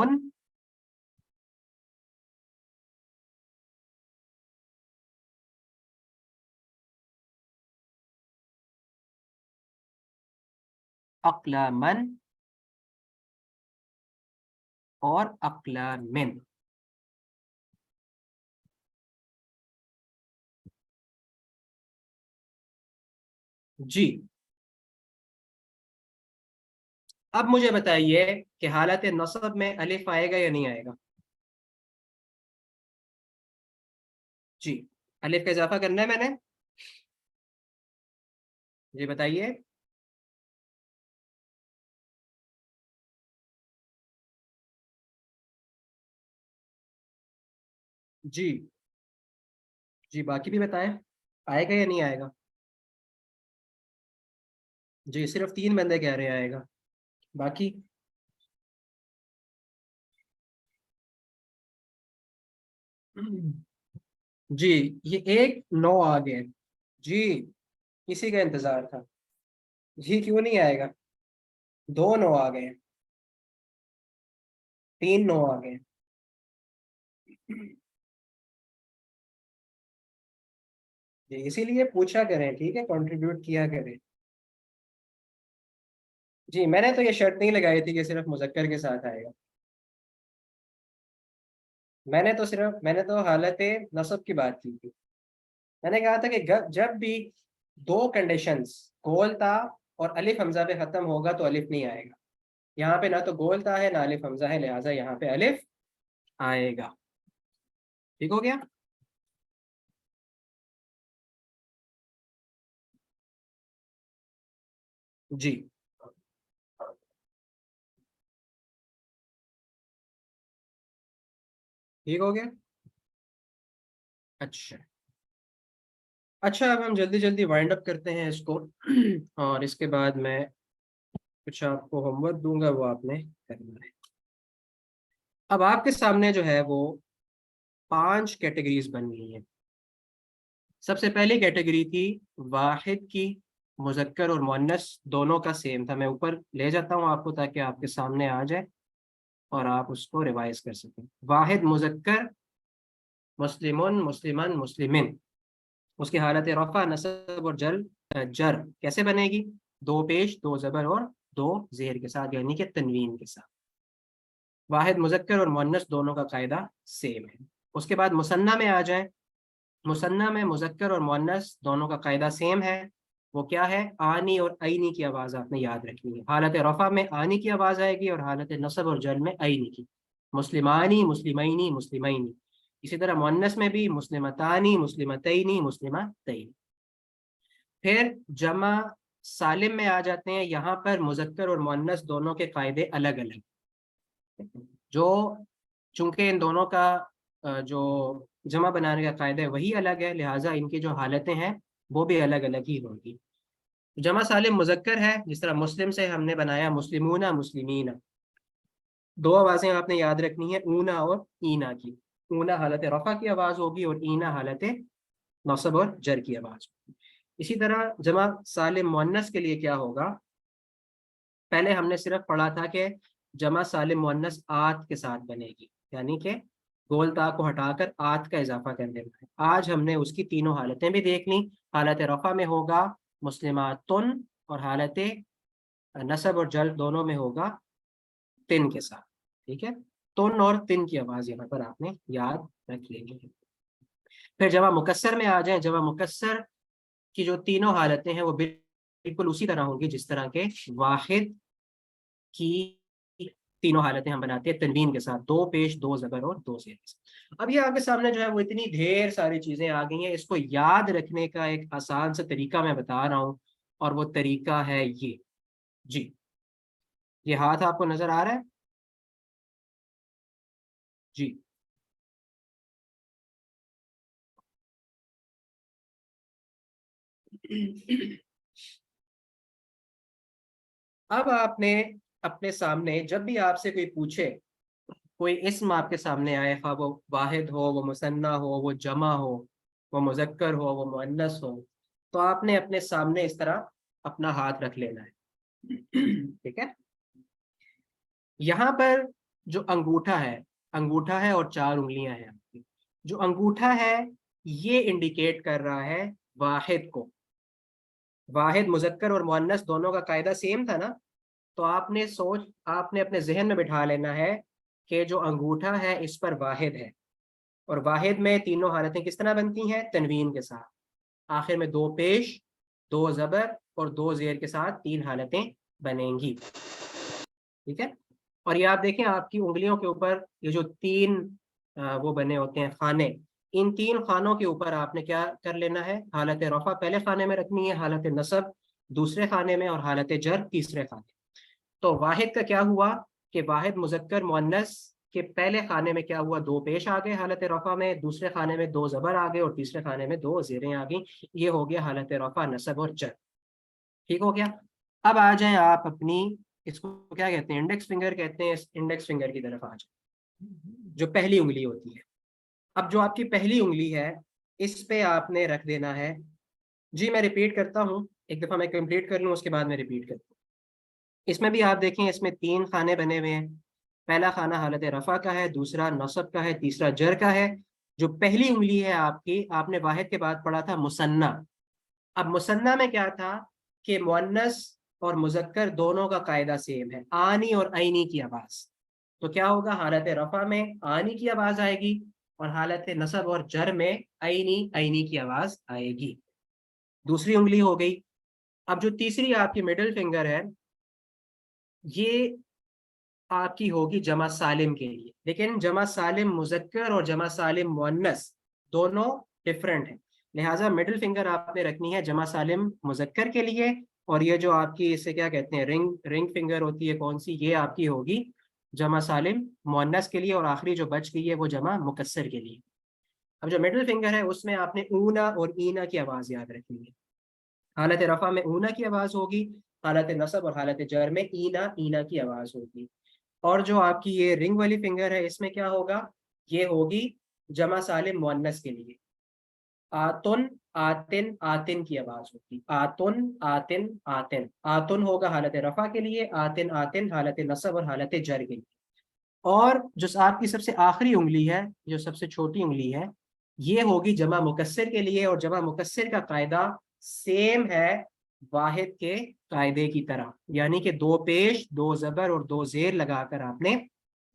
اقلامن اور اقلامن. جی اب مجھے بتائیے کہ حالت نصب میں الف آئے گا یا نہیں آئے گا؟ جی الف کا اضافہ کرنا ہے میں نے، جی بتائیے۔ جی جی باقی بھی بتائیں، آئے گا یا نہیں آئے گا؟ جی صرف 3 بندے کہہ رہے ہیں آئے گا، باقی؟ جی یہ ایک نو آ گئے، جی اسی کا انتظار تھا، جی کیوں نہیں آئے گا؟ 2 نو آ گئے، 3 نو آ گئے۔ جی اسی لیے پوچھا کریں، ٹھیک ہے، کنٹریبیوٹ کیا کریں۔ جی میں نے تو یہ شرط نہیں لگائی تھی کہ صرف مذکر کے ساتھ آئے گا، میں نے تو حالت نصب کی بات کی تھی۔ میں نے کہا تھا کہ جب بھی 2 کنڈیشنز گول تا اور الف حمزہ پہ ختم ہوگا تو الف نہیں آئے گا، یہاں پہ نہ تو گول تا ہے نہ الف حمزہ ہے، لہٰذا یہاں پہ الف آئے گا۔ ٹھیک ہو گیا؟ جی ٹھیک ہو گیا، اچھا اچھا اب ہم جلدی جلدی وائنڈ اپ کرتے ہیں اس کو اور اس کے بعد میں کچھ آپ کو ہوم ورک دوں گا، وہ آپ نے کرنا ہے۔ اب آپ کے سامنے جو ہے وہ 5 کیٹیگریز بن گئی ہیں۔ سب سے پہلی کیٹیگری تھی واحد کی، مذکر اور مؤنث دونوں کا سیم تھا، میں اوپر لے جاتا ہوں آپ کو تاکہ آپ کے سامنے آ جائے اور آپ اس کو ریوائز کر سکیں۔ واحد مذکر مسلمون مسلمان مسلمن، اس کی حالت رفع نصب اور جر کیسے بنے گی؟ 2 پیش 2 زبر اور 2 زیر کے ساتھ، یعنی کہ تنوین کے ساتھ۔ واحد مذکر اور مؤنث دونوں کا قاعدہ سیم ہے۔ اس کے بعد مثنیٰ میں آ جائیں، مثنیٰ میں مذکر اور مؤنث دونوں کا قاعدہ سیم ہے، وہ کیا ہے؟ آنی اور عینی کی آواز آپ نے یاد رکھنی ہے۔ حالت رفع میں آنی کی آواز آئے گی اور حالت نصب اور جر میں عینی کی، مسلمانی مسلمینی مسلمینی۔ اسی طرح مؤنث میں بھی مسلمتانی مسلمتینی مسلمتین۔ پھر جمع سالم میں آ جاتے ہیں، یہاں پر مذکر اور مؤنث دونوں کے قاعدے الگ الگ، جو چونکہ ان دونوں کا جو جمع بنانے کا قاعدہ ہے وہی الگ ہے، لہٰذا ان کی جو حالتیں ہیں وہ بھی الگ الگ ہی ہوگی۔ جمع سالم مذکر ہے، جس طرح مسلم سے ہم نے بنایا مسلمون مسلمین، 2 آوازیں آپ نے یاد رکھنی ہے، اونا اور اینا کی۔ اونا حالت رفع کی آواز ہوگی اور اینا حالت نصب اور جر کی آواز ہوگی۔ اسی طرح جمع سالم مؤنث کے لیے کیا ہوگا؟ پہلے ہم نے صرف پڑھا تھا کہ جمع سالم مؤنث آت کے ساتھ بنے گی، یعنی کہ گول تا کو ہٹا کر آت کا اضافہ کر دینا ہے۔ آج ہم نے اس کی تینوں حالتیں بھی دیکھ لیں۔ حالت رفع میں ہوگا مسلماتن اور حالت نصب اور جر دونوں میں ہوگا تن کے ساتھ، ٹھیک ہے؟ تن اور تن کی آواز یہاں پر آپ نے یاد رکھ لیں گے۔ پھر جمع مکسر میں آ جائیں، جمع مکسر کی جو تینوں حالتیں ہیں وہ بالکل اسی طرح ہوں گی جس طرح کے واحد کی تینوں حالتیں ہم بناتے ہیں تنوین کے ساتھ، 2 پیش 2 زبر اور 2 زیر کے ساتھ۔ اب یہ آپ کے سامنے جو ہے وہ اتنی ڈھیر ساری چیزیں آ گئی ہیں، اس کو یاد رکھنے کا ایک آسان سا طریقہ میں بتا رہا ہوں، اور وہ طریقہ ہے یہ۔ جی یہ ہاتھ آپ کو نظر آ رہا ہے؟ جی اب آپ نے اپنے سامنے جب بھی آپ سے کوئی پوچھے، کوئی اسم آپ کے سامنے آئے، خواہ وہ واحد ہو، وہ مثنیٰ ہو، وہ جمع ہو، وہ مذکر ہو، وہ مؤنث ہو، تو آپ نے اپنے سامنے اس طرح اپنا ہاتھ رکھ لینا ہے، ٹھیک ہے؟ یہاں پر جو انگوٹھا ہے اور 4 انگلیاں ہیں آپ کی، جو انگوٹھا ہے یہ انڈیکیٹ کر رہا ہے واحد کو۔ واحد مذکر اور مؤنث دونوں کا قاعدہ سیم تھا نا، تو آپ نے اپنے ذہن میں بٹھا لینا ہے کہ جو انگوٹھا ہے اس پر واحد ہے، اور واحد میں تینوں حالتیں کس طرح بنتی ہیں؟ تنوین کے ساتھ، آخر میں 2 پیش 2 زبر اور 2 زیر کے ساتھ 3 حالتیں بنیں گی. ٹھیک ہے. اور یہ آپ دیکھیں آپ کی انگلیوں کے اوپر یہ جو 3 وہ بنے ہوتے ہیں خانے، ان 3 خانوں کے اوپر آپ نے کیا کر لینا ہے، حالت رفع پہلے خانے میں رکھنی ہے، حالت نصب دوسرے خانے میں، اور حالت جر تیسرے خانے. تو واحد کا کیا ہوا کہ واحد مذکر مؤنث کے پہلے خانے میں کیا ہوا، 2 پیش آ گئے حالت رفع میں، دوسرے خانے میں 2 زبر آ گئے، اور تیسرے خانے میں 2 زیریں آ گئیں. یہ ہو گیا حالت رفع نصب اور جر. ٹھیک ہو گیا. اب آ جائیں آپ اپنی، اس کو کیا کہتے ہیں، انڈیکس فنگر کہتے ہیں، اس انڈیکس فنگر کی طرف آ جائیں جو پہلی انگلی ہوتی ہے. اب جو آپ کی پہلی انگلی ہے اس پہ آپ نے رکھ دینا ہے، جی میں ریپیٹ کرتا ہوں، ایک دفعہ میں کمپلیٹ کر لوں اس کے بعد میں ریپیٹ کرتا ہوں. اس میں بھی آپ دیکھیں اس میں 3 خانے بنے ہوئے ہیں. پہلا خانہ حالت رفع کا ہے، دوسرا نصب کا ہے، تیسرا جر کا ہے. جو پہلی انگلی ہے آپ کی، آپ نے واحد کے بعد پڑھا تھا مثنیٰ. اب مثنیٰ میں کیا تھا کہ مؤنث اور مذکر دونوں کا قاعدہ سیم ہے، آنی اور عینی کی آواز. تو کیا ہوگا، حالت رفع میں آنی کی آواز آئے گی، اور حالت نصب اور جر میں عینی کی آواز آئے گی. دوسری انگلی ہو گئی. اب جو تیسری آپ کی مڈل فنگر ہے یہ آپ کی ہوگی جمع سالم کے لیے، لیکن جمع سالم مذکر اور جمع سالم مؤنث دونوں ڈفرینٹ ہیں. لہٰذا مڈل فنگر آپ نے رکھنی ہے جمع سالم مذکر کے لیے، اور یہ جو آپ کی اسے کیا کہتے ہیں رنگ فنگر ہوتی ہے کون سی، یہ آپ کی ہوگی جمع سالم مؤنث کے لیے، اور آخری جو بچ گئی ہے وہ جمع مکسر کے لیے. اب جو مڈل فنگر ہے اس میں آپ نے اونا اور اینا کی آواز یاد رکھنی ہے. حالت رفع میں اونا کی آواز ہوگی، حالت نصب اور حالت جر میں اینا کی آواز ہوگی. اور جو آپ کی یہ رنگ والی فنگر ہے اس میں کیا ہوگا، یہ ہوگی جمع سالم مؤنث کے لیے. آتن آتن کی آواز ہوگی، آتن ہوگا حالت رفع کے لیے، آتن حالت نصب اور حالت جر کے لیے. اور جو آپ کی سب سے آخری انگلی ہے، جو سب سے چھوٹی انگلی ہے، یہ ہوگی جمع مکسر کے لیے، اور جمع مکسر کا قاعدہ سیم ہے واحد کے قاعدے کی طرح، یعنی کہ 2 پیش 2 زبر اور 2 زیر لگا کر آپ نے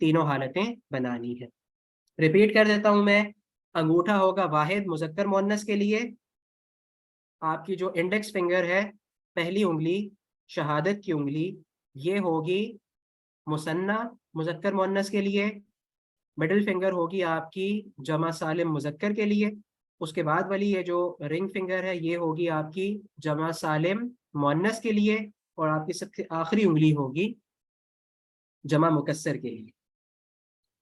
تینوں حالتیں بنانی ہے. ریپیٹ کر دیتا ہوں میں. انگوٹھا ہوگا واحد مذکر مؤنث کے لیے، آپ کی جو انڈیکس فنگر ہے پہلی انگلی شہادت کی انگلی، یہ ہوگی مثنیٰ مذکر مؤنث کے لیے. مڈل فنگر ہوگی آپ کی جمع سالم مذکر کے لیے. اس کے بعد والی یہ جو رنگ فنگر ہے یہ ہوگی آپ کی جمع سالم مؤنث کے لیے، اور آپ کی سب سے آخری انگلی ہوگی جمع مکسر کے لیے.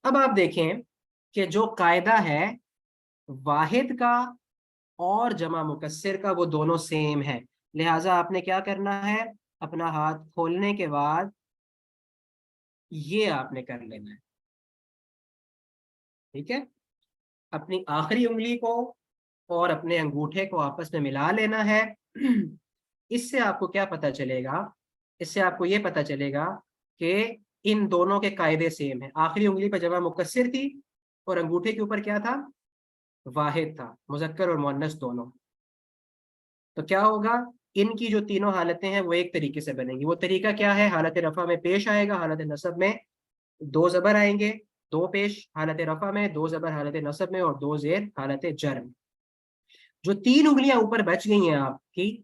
اب آپ دیکھیں کہ جو قاعدہ ہے واحد کا اور جمع مکسر کا وہ دونوں سیم ہے، لہٰذا آپ نے کیا کرنا ہے، اپنا ہاتھ کھولنے کے بعد یہ آپ نے کر لینا ہے. ٹھیک ہے. اپنی آخری انگلی کو اور اپنے انگوٹھے کو آپس میں ملا لینا ہے. اس سے آپ کو کیا پتہ چلے گا، اس سے آپ کو یہ پتہ چلے گا کہ ان دونوں کے قاعدے سیم ہیں. آخری انگلی پہ جمع مکسر تھی اور انگوٹھے کے اوپر کیا تھا، واحد تھا، مذکر اور مؤنث دونوں. تو کیا ہوگا، ان کی جو تینوں حالتیں ہیں وہ ایک طریقے سے بنیں گی. وہ طریقہ کیا ہے، حالت رفع میں پیش آئے گا، حالت نصب میں 2 زبر آئیں گے، 2 پیش حالت رفع میں، 2 زبر حالت نصب میں، اور 2 زیر حالت جر میں. جو 3 انگلیاں اوپر بچ گئی ہیں آپ کی،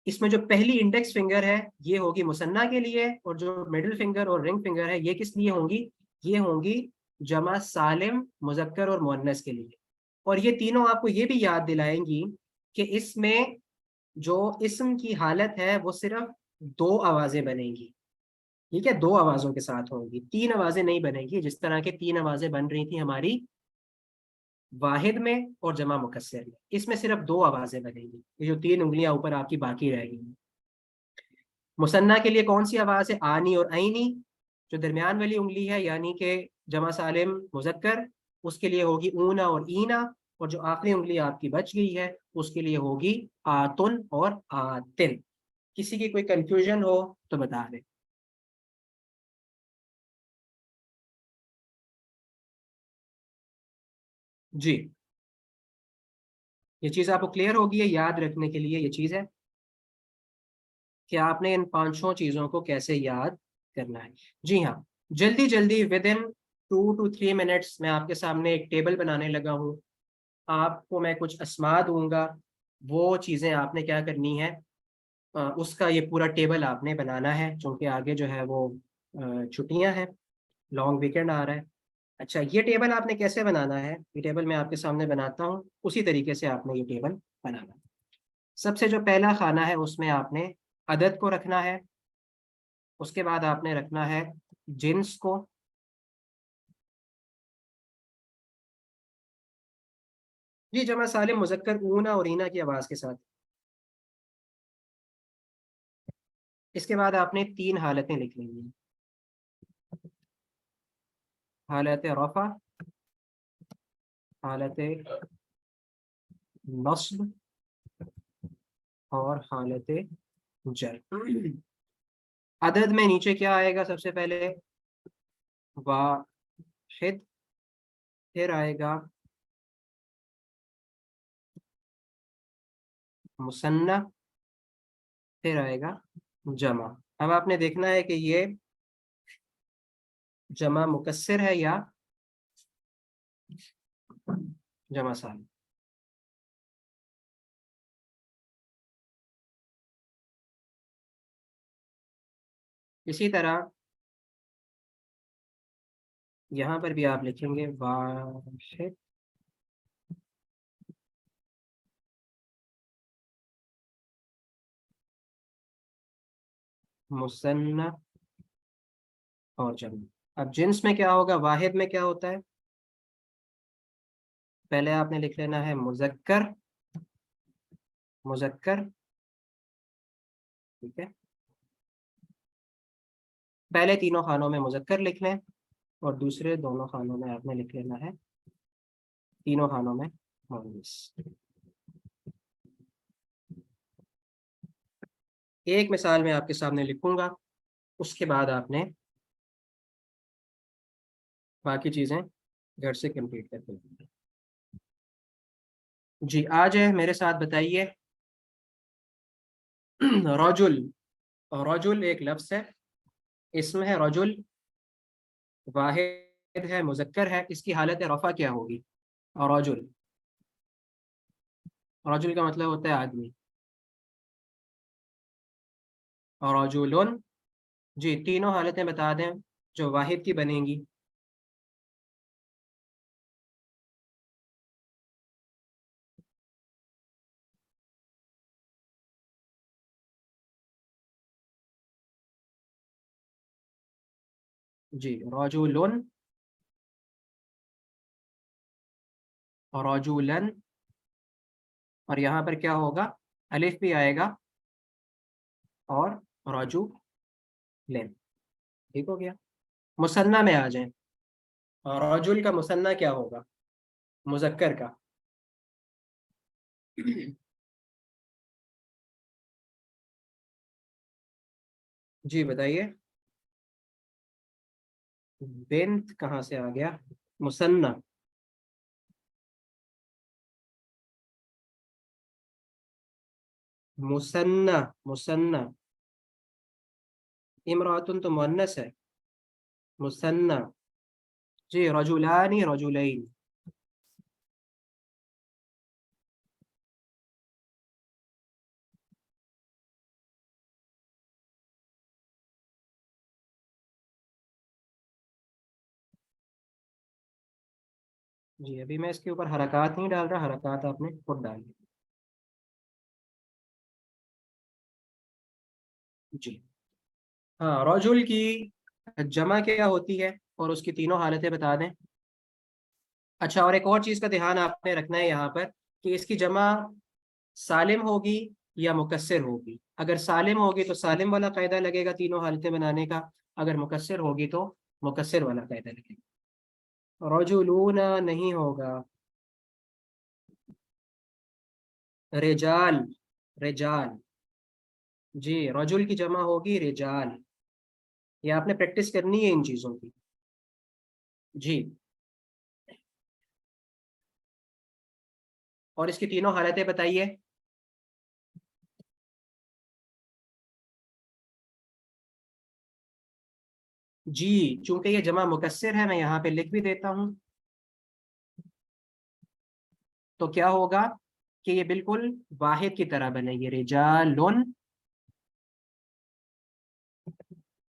اس میں جو پہلی انڈیکس فنگر ہے یہ ہوگی مثنیٰ کے لیے، اور جو مڈل فنگر اور رنگ فنگر ہے یہ کس لیے ہوں گی، یہ ہوں گی جمع سالم مذکر اور مؤنث کے لیے. اور یہ تینوں آپ کو یہ بھی یاد دلائیں گی کہ اس میں جو اسم کی حالت ہے وہ صرف 2 آوازیں بنیں گی. ٹھیک ہے، 2 آوازوں کے ساتھ ہوں گی، 3 آوازیں نہیں بنیں گی جس طرح کے 3 آوازیں بن رہی تھیں ہماری واحد میں اور جمع مکسر میں. اس میں صرف 2 آوازیں بنیں گی، یہ جو 3 انگلیاں اوپر آپ کی باقی رہ گئی. مثنیٰ کے لیے کون سی آواز ہے، آنی اور عینی. جو درمیان والی انگلی ہے یعنی کہ جمع سالم مذکر، اس کے لیے ہوگی اونا اور اینا. اور جو آخری انگلی آپ کی بچ گئی ہے اس کے لیے ہوگی آتن اور آتن. کسی کی کوئی کنفیوژن ہو تو بتا دیں. جی یہ چیز آپ کو کلیئر ہوگی ہے، یاد رکھنے کے لیے یہ چیز ہے کہ آپ نے ان 5 چیزوں کو کیسے یاد کرنا ہے. جی ہاں، جلدی جلدی ود ان 2 to 3 منٹس میں آپ کے سامنے ایک ٹیبل بنانے لگا ہوں. آپ کو میں کچھ اسما دوں گا، وہ چیزیں آپ نے کیا کرنی ہے، اس کا یہ پورا ٹیبل آپ نے بنانا ہے، چونکہ آگے جو ہے وہ چھٹیاں ہیں، لانگ ویکینڈ آ رہا ہے۔ اچھا، یہ ٹیبل آپ نے کیسے بنانا ہے؟ یہ ٹیبل میں آپ کے سامنے بناتا ہوں، اسی طریقے سے آپ نے یہ ٹیبل بنانا ہے۔ سب سے جو پہلا خانہ ہے اس میں آپ نے عدد کو رکھنا ہے، اس کے بعد آپ نے رکھنا ہے جنس کو، جی جمع سالم مذکر اونا اور اینا کی آواز کے ساتھ۔ اس کے بعد آپ نے تین حالتیں لکھ لیں گی، حالت رفع، حالت نصب اور حالت جر۔ عدد میں نیچے کیا آئے گا؟ سب سے پہلے واحد، پھر آئے گا مثنیٰ، پھر آئے گا جمع۔ اب آپ نے دیکھنا ہے کہ یہ جمع مکسر ہے یا جمع سالم۔ اسی طرح یہاں پر بھی آپ لکھیں گے واحد، مثنیٰ اور جمع۔ اب جنس میں کیا ہوگا؟ واحد میں کیا ہوتا ہے؟ پہلے آپ نے لکھ لینا ہے مذکر، مذکر، ٹھیک ہے، پہلے تینوں خانوں میں مذکر لکھ لیں اور دوسرے دونوں خانوں میں آپ نے لکھ لینا ہے، تینوں خانوں میں مؤنث۔ ایک مثال میں آپ کے سامنے لکھوں گا، اس کے بعد آپ نے باقی چیزیں گھر سے کمپلیٹ کر کے۔ جی آ جائے میرے ساتھ، بتائیے رجل، رجل ایک لفظ ہے، اسم ہے رجل، واحد ہے، مذکر ہے، اس کی حالت رفع کیا ہوگی؟ رجل، رجل کا مطلب ہوتا ہے آدمی، رجل، جی تینوں حالتیں بتا دیں جو واحد کی بنیں گی۔ جی رجل، رجولن، اور یہاں پر کیا ہوگا؟ الف بھی آئے گا، اور رجولن، ٹھیک ہو گیا۔ مثنیٰ میں آ جائیں، رجل کا مثنیٰ کیا ہوگا؟ مذکر کا جی بتائیے، بنت کہاں سے آ گیا؟ مثنیٰ، مثنیٰ، مثنیٰ، امراتن تو مؤنث ہے، مثنیٰ، جی رجلانی، رجلین، جی ابھی میں اس کے اوپر حرکات نہیں ڈال رہا، حرکات آپ نے خود ڈالی۔ جی ہاں، رجل کی جمع کیا ہوتی ہے اور اس کی تینوں حالتیں بتا دیں۔ اچھا، اور ایک اور چیز کا دھیان آپ نے رکھنا ہے یہاں پر، کہ اس کی جمع سالم ہوگی یا مکسر ہوگی۔ اگر سالم ہوگی تو سالم والا قاعدہ لگے گا تینوں حالتیں بنانے کا، اگر مکسر ہوگی تو مکسر والا قاعدہ لگے گا۔ رجلون نہیں ہوگا، رجال، رجال، جی رجل کی جمع ہوگی رجال، یہ آپ نے پریکٹس کرنی ہے ان چیزوں کی۔ جی، اور اس کی تینوں حالتیں بتائیے۔ جی چونکہ یہ جمع مکسر ہے، میں یہاں پہ لکھ بھی دیتا ہوں، تو کیا ہوگا کہ یہ بالکل واحد کی طرح بنے گی، رجالن،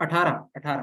18, 18।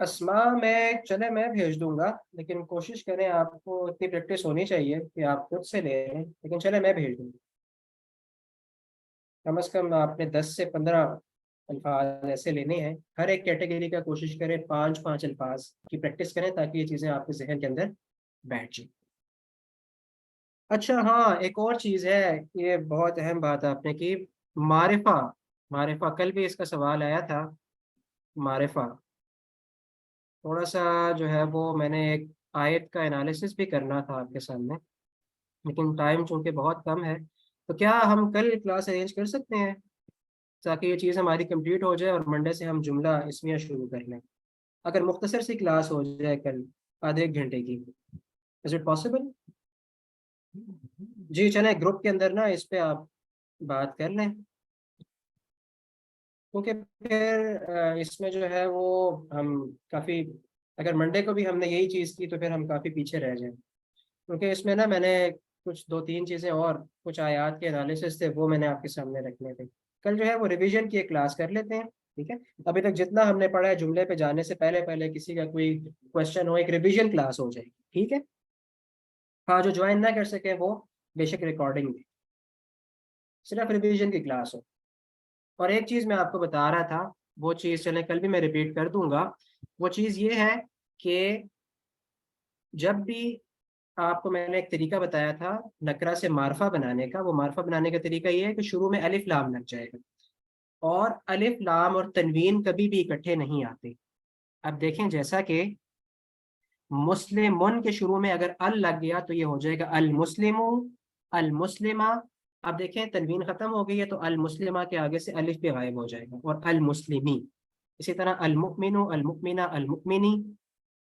اسما میں چلے میں بھیج دوں گا، لیکن کوشش کریں، آپ کو اتنی پریکٹس ہونی چاہیے کہ آپ خود سے لے لیں، لیکن چلے میں بھیج دوں گا۔ کم از کم آپ نے 10 سے 15 الفاظ ایسے لینے ہیں، ہر ایک کیٹیگری کا کوشش کریں 5 5 الفاظ کی پریکٹس کریں تاکہ یہ چیزیں آپ کے ذہن کے اندر بیٹھ جائیں۔ اچھا ہاں، ایک اور چیز ہے، یہ بہت اہم بات آپ نے کی، معرفہ۔ معرفہ کل بھی اس کا سوال آیا تھا، معرفہ تھوڑا سا جو ہے وہ میں نے ایک آیت کا انالیسس بھی کرنا تھا آپ کے سامنے، لیکن ٹائم چونکہ بہت کم ہے، تو کیا ہم کل کلاس ارینج کر سکتے ہیں تاکہ یہ چیز ہماری کمپلیٹ ہو جائے اور منڈے سے ہم جملہ اسمیہ شروع کر لیں؟ اگر مختصر سی کلاس ہو جائے کل، آدھے ایک گھنٹے کی، از اٹ پاسبل؟ جی چلیں، گروپ کے اندر نا اس پہ آپ بات کر لیں، کیونکہ پھر اس میں جو ہے وہ ہم کافی، اگر منڈے کو بھی ہم نے یہی چیز کی تو پھر ہم کافی پیچھے رہ جائیں، کیونکہ اس میں نا میں نے کچھ 2 3 چیزیں اور کچھ آیات کے انالیسس تھے وہ میں نے آپ کے سامنے رکھنے تھے۔ کل جو ہے وہ ریویژن کی ایک کلاس کر لیتے ہیں، ٹھیک ہے؟ ابھی تک جتنا ہم نے پڑھا ہے، جملے پہ جانے سے پہلے پہلے کسی کا کوئی کوشچن ہو، ایک ریویژن کلاس ہو جائے گی، ٹھیک ہے؟ ہاں، جو جوائن نہ کر سکے وہ بے شک ریکارڈنگ میں، صرف ریویژن کی کلاس ہو۔ اور ایک چیز میں آپ کو بتا رہا تھا، وہ چیز چلیں کل بھی میں ریپیٹ کر دوں گا، وہ چیز یہ ہے کہ جب بھی آپ کو میں نے ایک طریقہ بتایا تھا نکرہ سے معرفہ بنانے کا، وہ معرفہ بنانے کا طریقہ یہ ہے کہ شروع میں الف لام لگ جائے گا، اور الف لام اور تنوین کبھی بھی اکٹھے نہیں آتے۔ اب دیکھیں، جیسا کہ مسلمن کے شروع میں اگر ال لگ گیا تو یہ ہو جائے گا المسلم، المسلمہ۔ اب دیکھیں تنوین ختم ہو گئی ہے تو المسلمہ کے آگے سے الف بھی غائب ہو جائے گا، اور المسلمی۔ اسی طرح المؤمن، المؤمنہ، المؤمنی،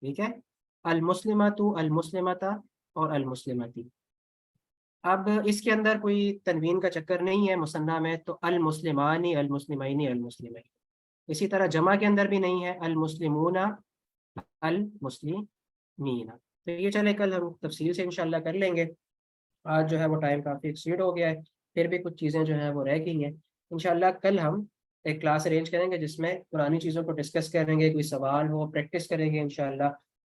ٹھیک ہے؟ المسلمۃ، المسلمۃ، اور المسلمتی۔ اب اس کے اندر کوئی تنوین کا چکر نہیں ہے مثنیٰ میں، تو المسلمانی، المسلمین، المسلمین۔ اسی طرح جمع کے اندر بھی نہیں ہے، المسلمون، المسلمین۔ تو یہ چلے کل ہم تفصیل سے انشاءاللہ کر لیں گے، آج جو ہے وہ ٹائم کافی ایکسیڈ ہو گیا ہے، پھر بھی کچھ چیزیں جو ہیں وہ رہ گئی ہیں۔ انشاءاللہ کل ہم ایک کلاس ارینج کریں گے جس میں پرانی چیزوں کو ڈسکس کریں گے، کوئی سوال ہو پریکٹس کریں گے انشاءاللہ،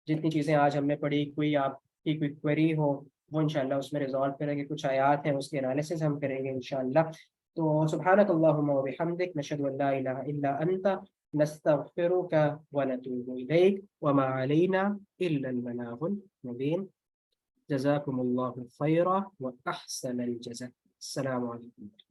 جتنی چیزیں آج ہم نے پڑھی، کوئی آپ کی کوئی کوئری ہو وہ انشاءاللہ اس میں ریزالو کریں گے، کچھ آیات ہیں اس کے انالیسس ہم کریں گے انشاءاللہ۔ تو سبحانک اللہم و بحمدک، نشہد ان لا الہ الا انت، نستغفرک ونتوب الیک، وما علینا الا البلاغ المبین۔ جزاکم اللہ خیرا و احسن الجزاء۔ السلام علیکم۔